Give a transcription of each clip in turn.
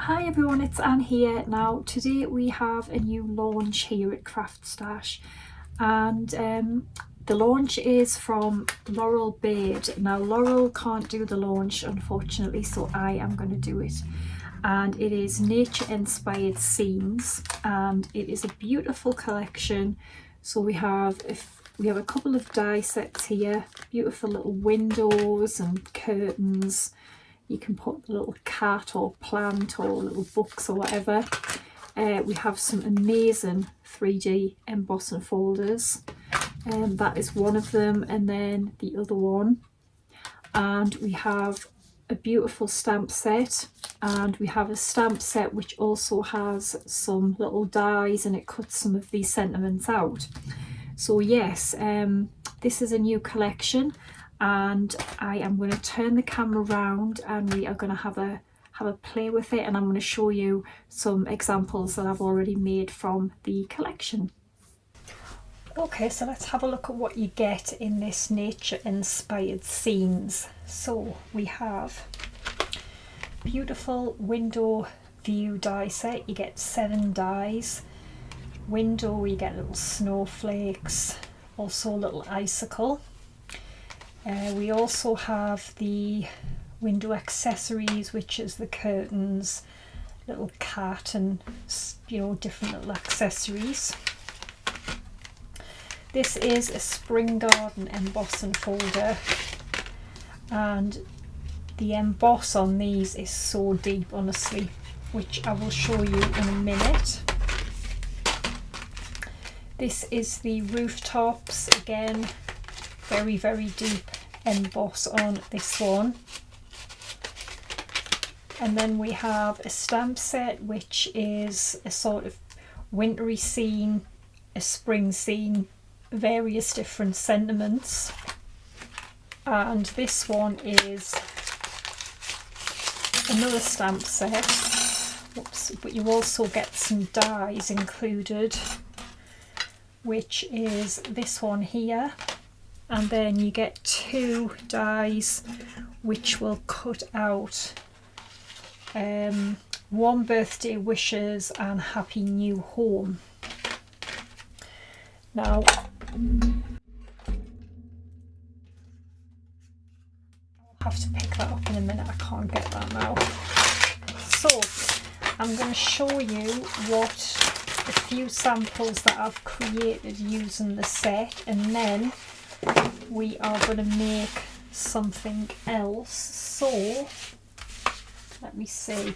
Hi everyone, it's Anne here. Now today we have a new launch here at CraftStash, and the launch is from Laurel Beard. Now Laurel can't do the launch unfortunately, so I am going to do it, and it is nature inspired scenes and it is a beautiful collection. So we have a couple of die sets here, beautiful little windows and curtains. You can put a little cat or plant or little books or whatever. We have some amazing 3D embossing folders. That is one of them, and then the other one. And we have a beautiful stamp set, and we have a stamp set which also has some little dies, and it cuts some of these sentiments out. So yes, this is a new collection, and I am going to turn the camera around and we are going to have a play with it, and I'm going to show you some examples that I've already made from the collection. Okay, so let's have a look at what you get in this nature inspired scenes. So we have beautiful window view die set. You get 7 dies. Window, you get little snowflakes, also a little icicle. We also have the window accessories, which is the curtains, little cat, and different little accessories. This is a spring garden embossing folder, and the emboss on these is so deep, honestly, which I will show you in a minute. This is the rooftops, again, very, very deep emboss on this one. And then we have a stamp set, which is a sort of wintry scene, a spring scene, various different sentiments. And this one is another stamp set. Oops, but you also get some dies included, which is this one here. And then you get 2 dies which will cut out one birthday wishes and happy new home. Now I'll have to pick that up in a minute, I can't get that now. So I'm going to show you what a few samples that I've created using the set, and then we are going to make something else. So let me see.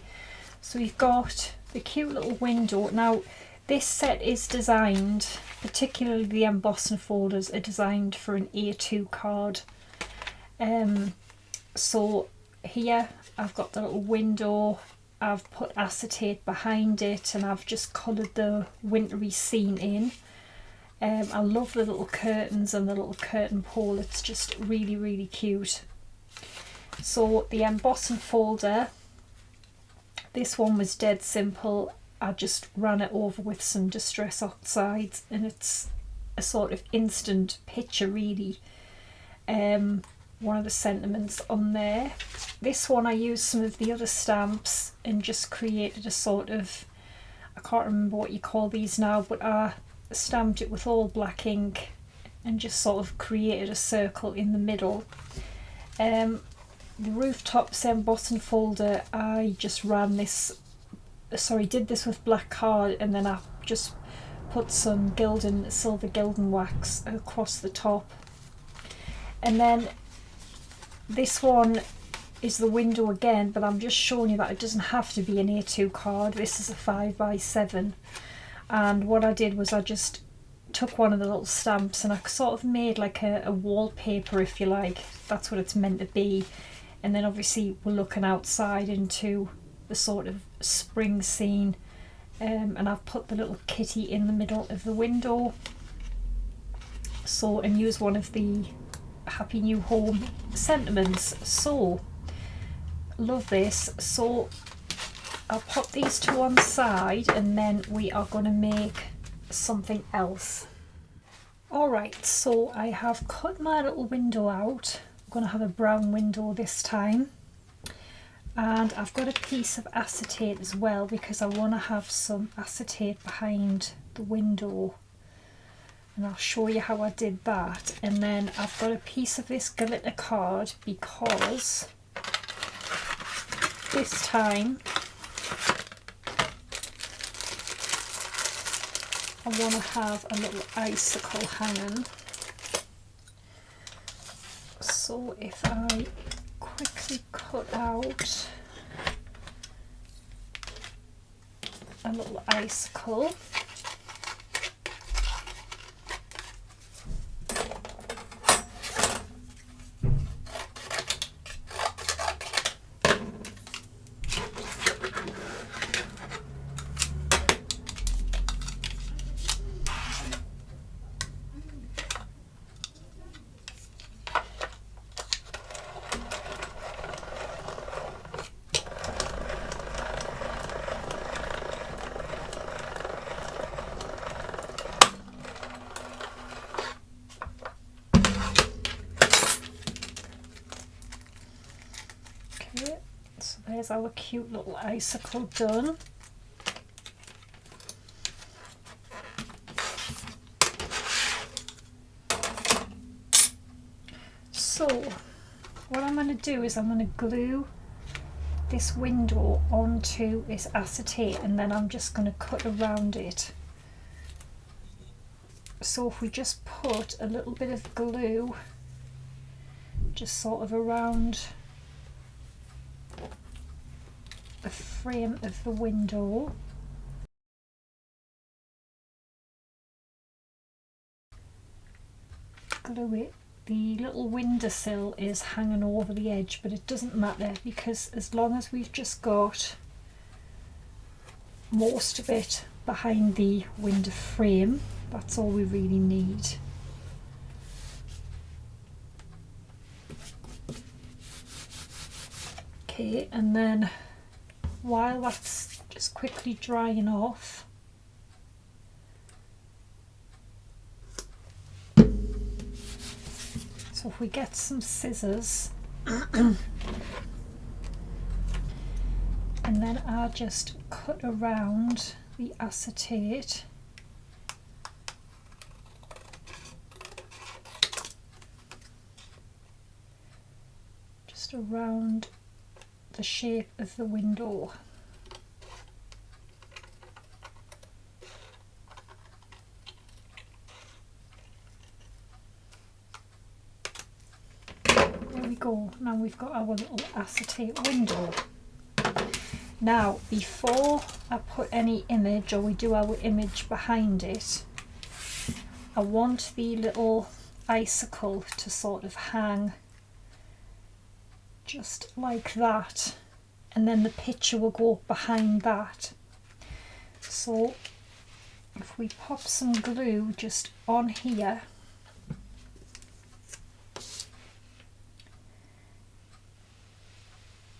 So we've got the cute little window. Now this set is designed, particularly the embossing folders are designed for an A2 card. So here I've got the little window, I've put acetate behind it, and I've just coloured the wintry scene in. I love the little curtains and the little curtain pole, it's just really, really cute. So the embossing folder, this one was dead simple. I just ran it over with some distress oxides, and it's a sort of instant picture really. One of the sentiments on there. This one I used some of the other stamps and just created a sort of, I can't remember what you call these now, but I stamped it with all black ink and just sort of created a circle in the middle. The rooftops embossing folder, I just ran this, did this with black card, and then I just put some silver gilding wax across the top. And then this one is the window again, but I'm just showing you that it doesn't have to be an A2 card. This is a 5x7. And what I did was I just took one of the little stamps and I sort of made like a wallpaper, if you like. That's what it's meant to be. And then obviously we're looking outside into the sort of spring scene, and I've put the little kitty in the middle of the window. So, and use one of the happy new home sentiments. So love this. So I'll pop these 2 on the side, and then we are going to make something else. Alright, so I have cut my little window out. I'm going to have a brown window this time, And I've got a piece of acetate as well because I want to have some acetate behind the window, and I'll show you how I did that. And then I've got a piece of this glitter card because this time I want to have a little icicle hanging. So if I quickly cut out a little icicle, so there's our cute little icicle done. So what I'm going to do is I'm going to glue this window onto this acetate, and then I'm just going to cut around it. So if we just put a little bit of glue just sort of around the frame of the window, glue it. The little windowsill is hanging over the edge, but it doesn't matter because as long as we've just got most of it behind the window frame, that's all we really need. Okay, and then while that's just quickly drying off, so if we get some scissors and then I'll just cut around the acetate, just around the shape of the window. There we go. Now we've got our little acetate window. Now before I put any image, or we do our image behind it, I want the little icicle to sort of hang just like that, and then the picture will go behind that. So if we pop some glue just on here,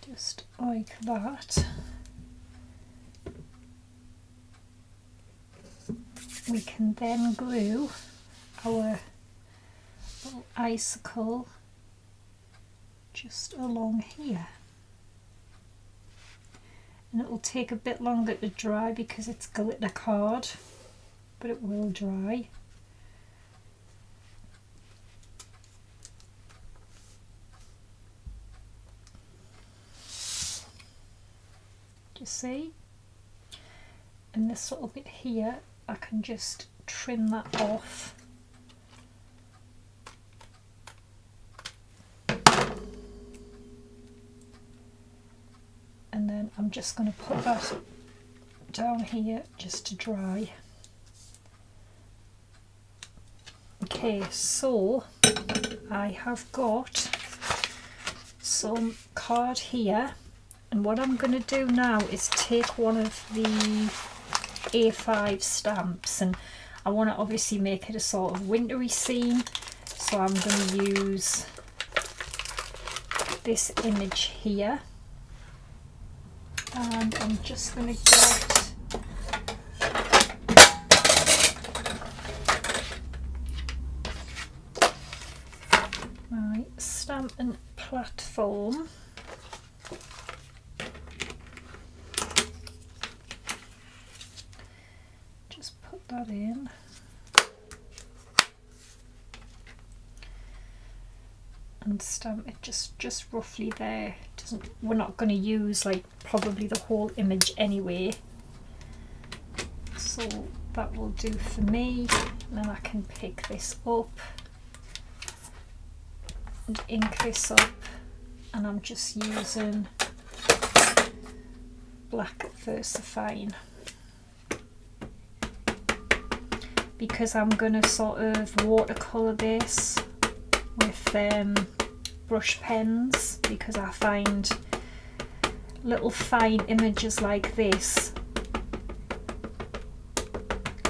just like that, we can then glue our little icicle just along here. And it will take a bit longer to dry because it's glitter card, but it will dry. Do you see? And this little bit here, I can just trim that off. And then I'm just going to put that down here just to dry. Okay, so I have got some card here, and what I'm going to do now is take one of the A5 stamps, and I want to obviously make it a sort of wintry scene, so I'm going to use this image here. And I'm just going to get my stamping platform, that in. And stamp it just roughly there. We're not going to use like probably the whole image anyway, so that will do for me. And then I can pick this up and ink this up, and I'm just using black VersaFine because I'm going to sort of watercolour this with brush pens, because I find little fine images like this,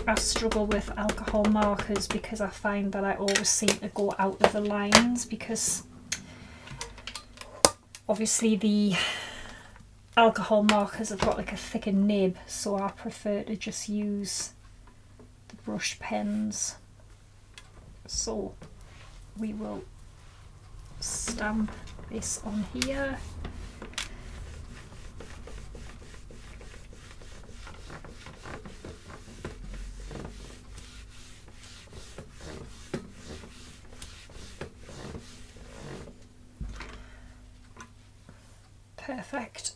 I struggle with alcohol markers because I find that I always seem to go out of the lines, because obviously the alcohol markers have got like a thicker nib, so I prefer to just use the brush pens. So we will stamp this on here. Perfect.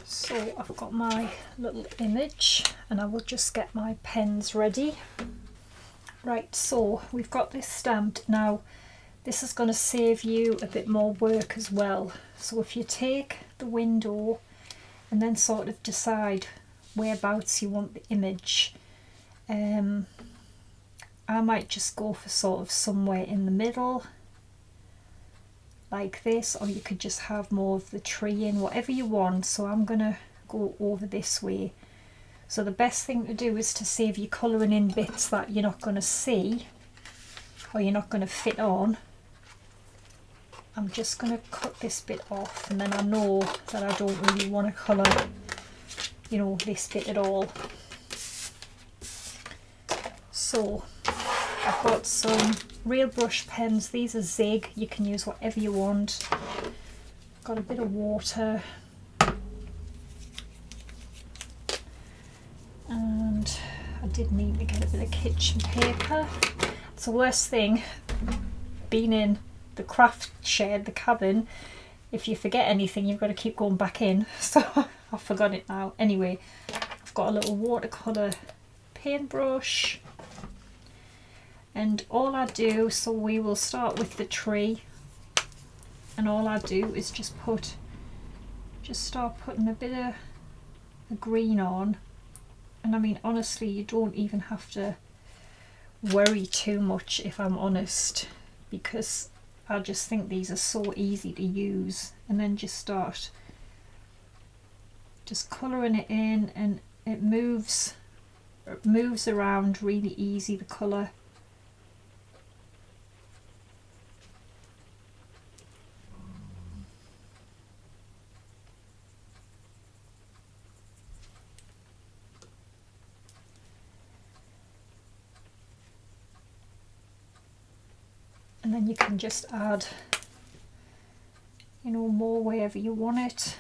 So I've got my little image and I will just get my pens ready. Right, so we've got this stamped. Now this is going to save you a bit more work as well. So if you take the window and then sort of decide whereabouts you want the image, I might just go for sort of somewhere in the middle like this, or you could just have more of the tree in, whatever you want. So I'm gonna go over this way. So the best thing to do is to save you colouring in bits that you're not going to see or you're not going to fit on. I'm just going to cut this bit off, and then I know that I don't really want to colour, you know, this bit at all. So I've got some real brush pens. These are Zig. You can use whatever you want. Got a bit of water. And I did need to get a bit of kitchen paper. It's the worst thing being in the craft shed, the cabin. If you forget anything, you've got to keep going back in. So I've forgot it now. Anyway, I've got a little watercolour paintbrush. And all I do, so we will start with the tree, and all I do is just start putting a bit of the green on. And I mean, honestly, you don't even have to worry too much, if I'm honest, because I just think these are so easy to use. And then just start just colouring it in, and it moves around really easy, the colour. And then you can just add, you know, more wherever you want it.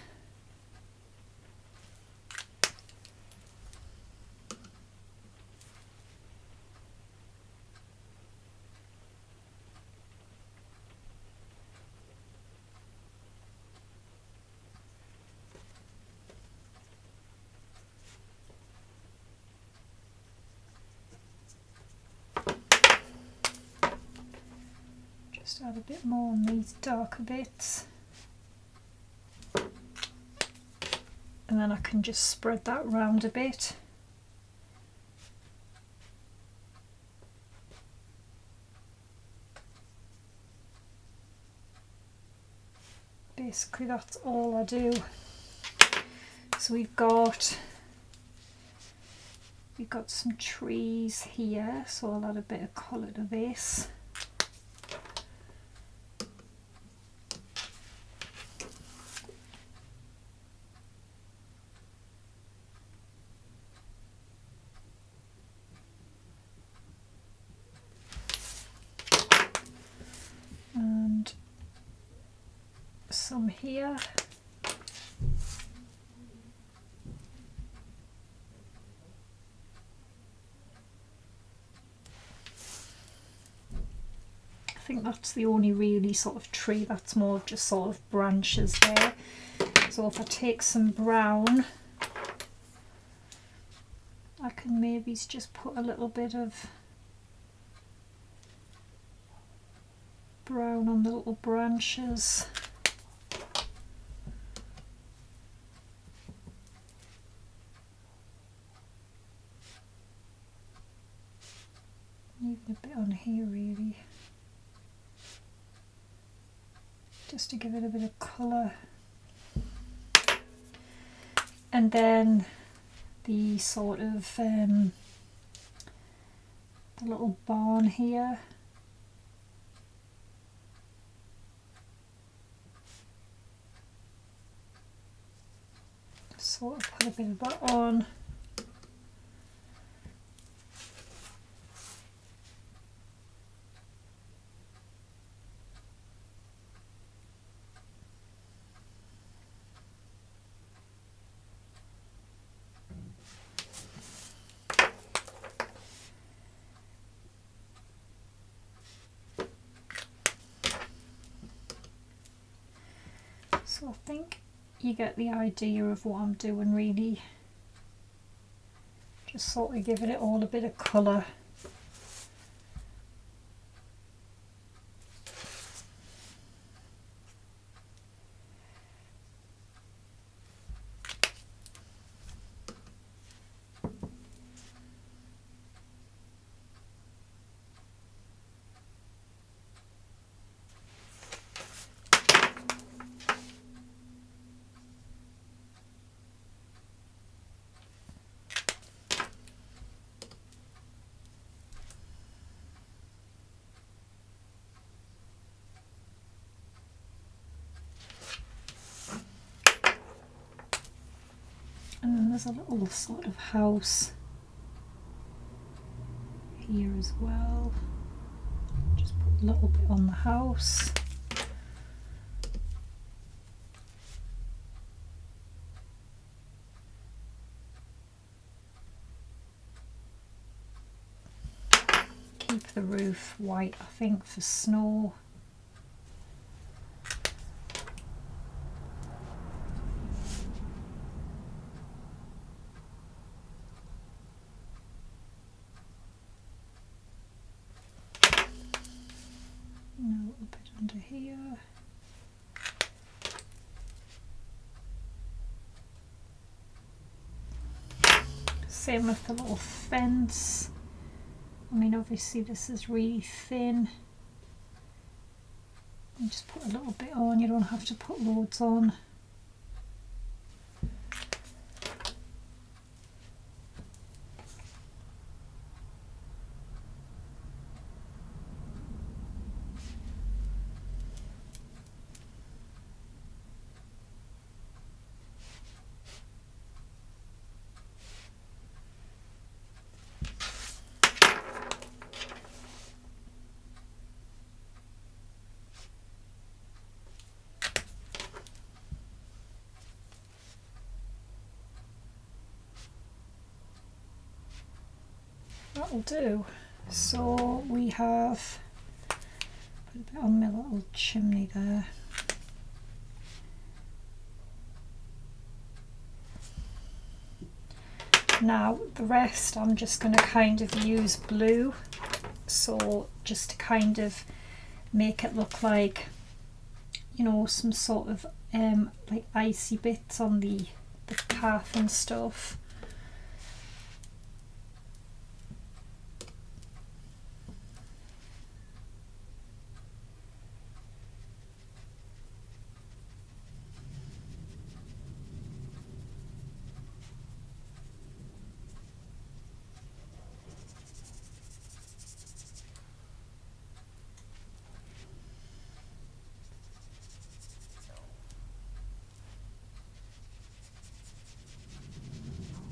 Just add a bit more on these darker bits, and then I can just spread that round a bit. Basically that's all I do. So we've got some trees here, so I'll add a bit of colour to this. Some here. that's the only really sort of tree, that's more just sort of branches there. So if I take some brown, I can maybe just put a little bit of brown on the little branches. Even a bit on here really, just to give it a bit of colour. And then the sort of the little barn here, just sort of put a bit of that on. So I think you get the idea of what I'm doing really. Just sort of giving it all a bit of colour. And then there's a little sort of house here as well. Just put a little bit on the house. Keep the roof white, I think, for snow. Under here. Same with the little fence. I mean, obviously this is really thin. You just put a little bit on, you don't have to put loads on. That'll do. So we have put a bit on my little chimney there. Now the rest I'm just going to kind of use blue, so just to kind of make it look like, you know, some sort of like icy bits on the path and stuff.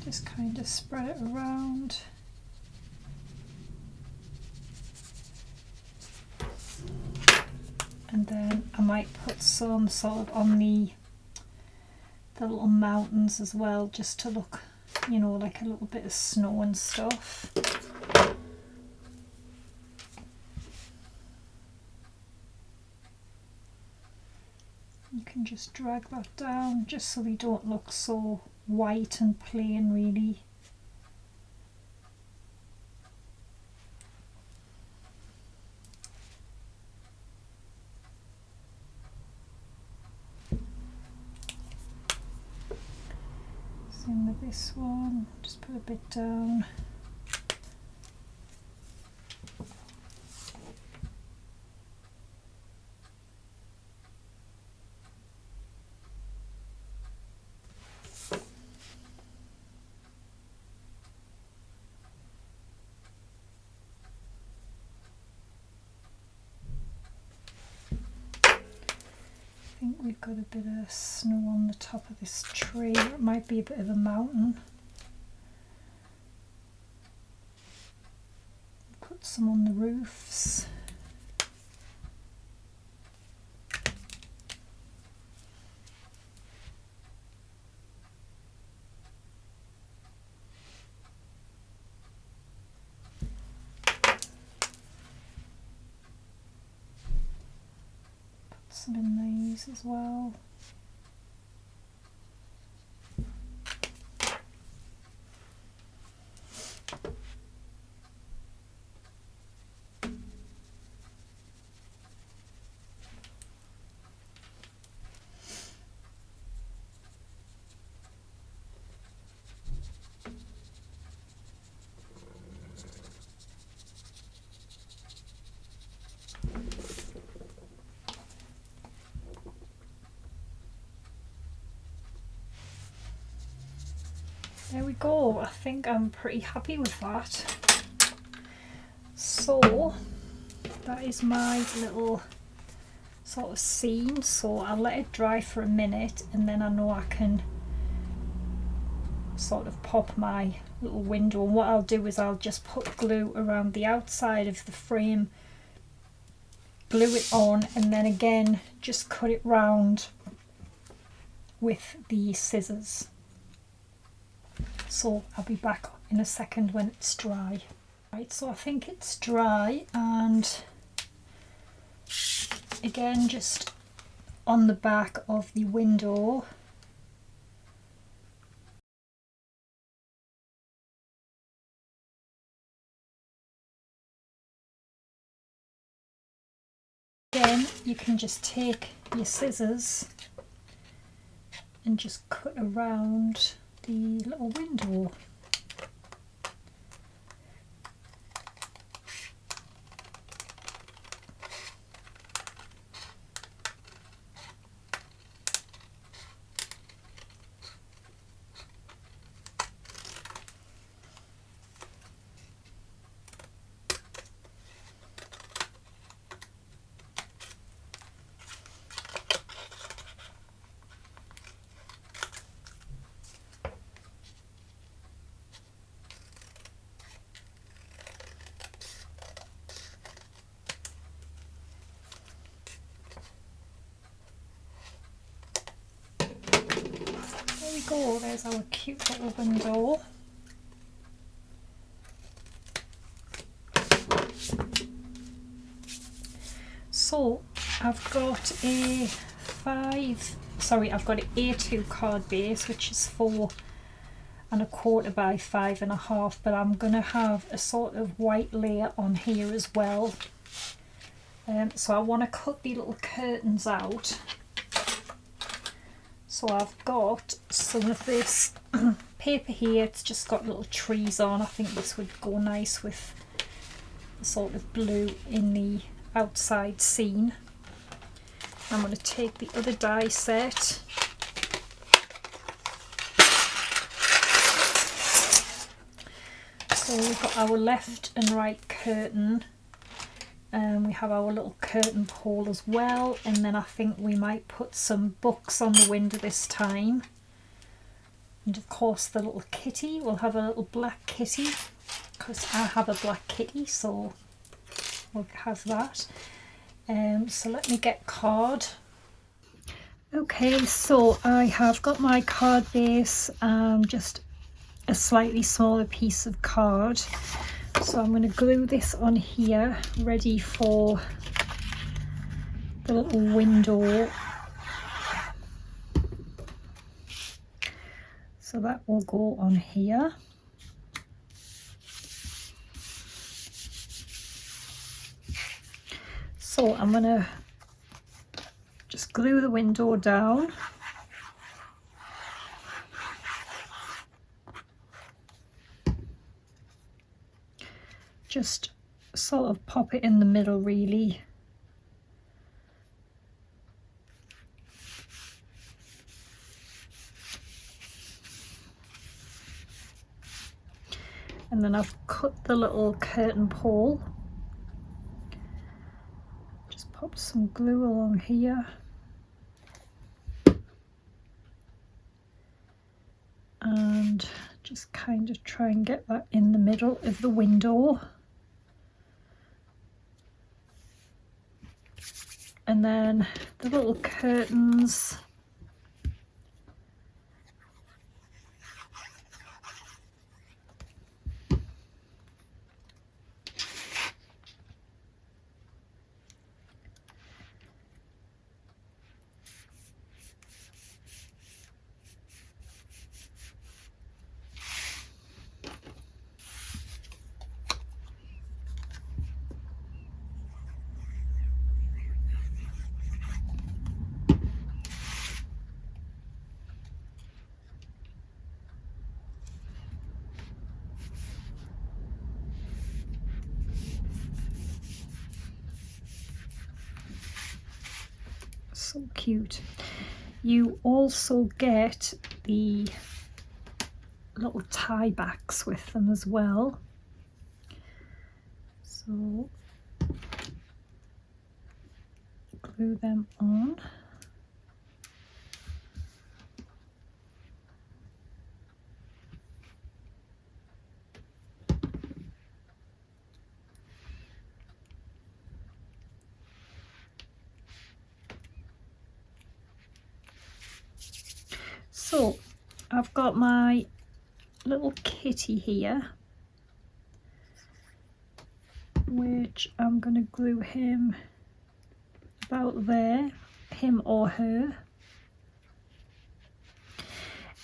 Just kind of spread it around. And then I might put some sort of on the little mountains as well, just to look, you know, like a little bit of snow and stuff. You can just drag that down just so they don't look so white and plain really. Same with this one, just put a bit down. I think we've got a bit of snow on the top of this tree. It might be a bit of a mountain. Put some on the roofs. Some in these as well. There we go. I think I'm pretty happy with that. So that is my little sort of scene. So I'll let it dry for a minute and then I know I can sort of pop my little window. And what I'll do is I'll just put glue around the outside of the frame, glue it on, and then again just cut it round with the scissors. So I'll be back in a second when it's dry. Right, so I think it's dry, and again just on the back of the window again you can just take your scissors and just cut around the little window. Go, there's our cute little window. So I've got a A2 card base, which is 4 1/4 by 5 1/2, but I'm gonna have a sort of white layer on here as well. So I want to cut the little curtains out. So I've got some of this paper here. It's just got little trees on. I think this would go nice with the sort of blue in the outside scene. I'm going to take the other die set. So we've got our left and right curtain. We have our little curtain pole as well, and then I think we might put some books on the window this time. And of course the little kitty, we'll have a little black kitty because I have a black kitty, so we'll have that. So let me get card. Okay, so I have got my card base, just a slightly smaller piece of card. So I'm going to glue this on here, ready for the little window So that will go on here. So I'm going to just glue the window down. Just sort of pop it in the middle really. And then I've cut the little curtain pole. Just pop some glue along here. And just kind of try and get that in the middle of the window. And then the little curtains. So cute. You also get the little tie backs with them as well. So glue them on. So I've got my little kitty here, which I'm going to glue him about there, him or her.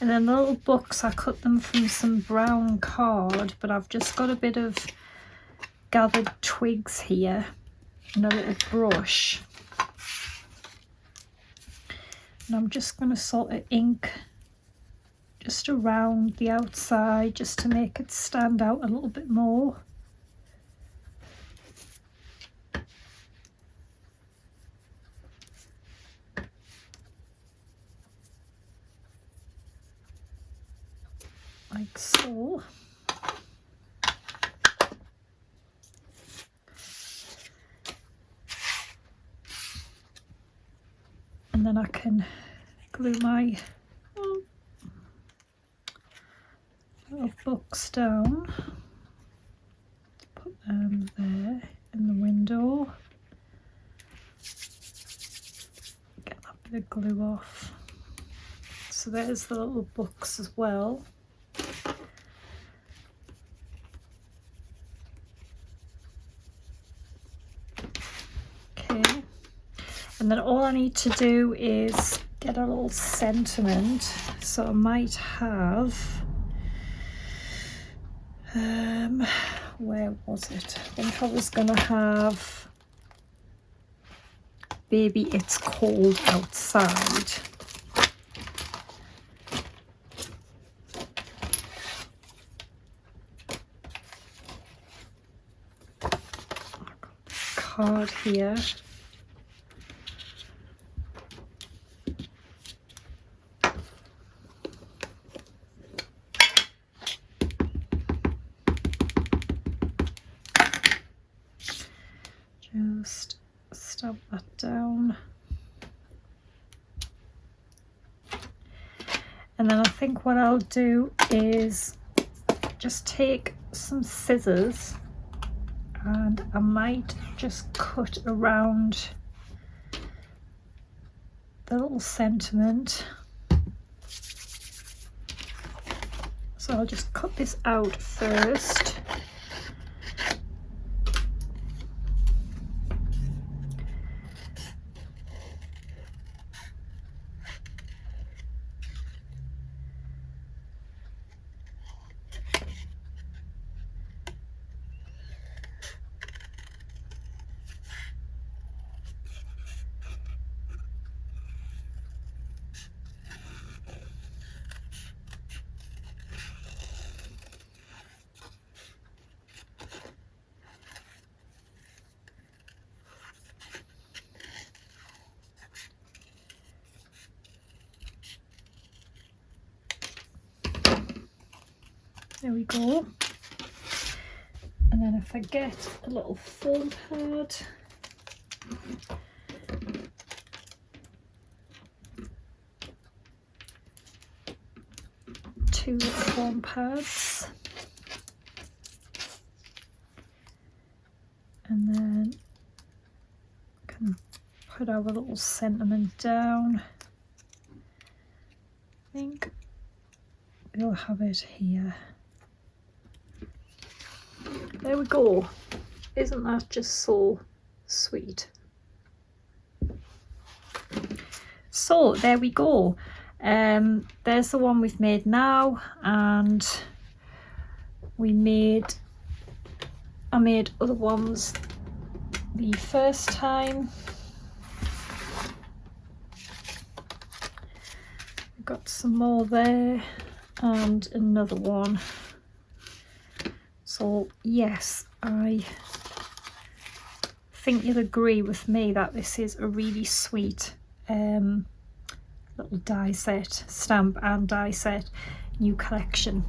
And then the little books, I cut them from some brown card, but I've just got a bit of gathered twigs here and a little brush. And I'm just going to sort of ink just around the outside just to make it stand out a little bit more. Like so. And then I can glue my little books down, put them there in the window, get that bit of glue off. So there's the little books as well. Okay, and then all I need to do is get a little sentiment. So I might have where was it? I think I was gonna have Baby It's Cold Outside. Card here. Just stamp that down. And then I think what I'll do is just take some scissors and I might just cut around the little sentiment. So I'll just cut this out first. There we go. And then if I get a little foam pad, two foam pads, and then can put our little sentiment down. I think we'll have it here. There we go. Isn't that just so sweet? So there we go. There's the one we've made now, and I made other ones the first time. I've got some more there and another one. So yes, I think you'll agree with me that this is a really sweet little die set, stamp and die set new collection.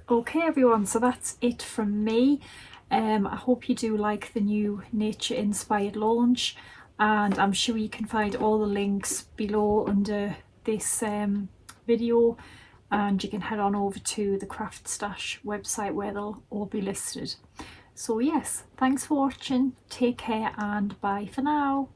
Okay everyone, so that's it from me. I hope you do like the new nature inspired launch, and I'm sure you can find all the links below under this video, and you can head on over to the CraftStash website where they'll all be listed. So yes, thanks for watching, take care and bye for now.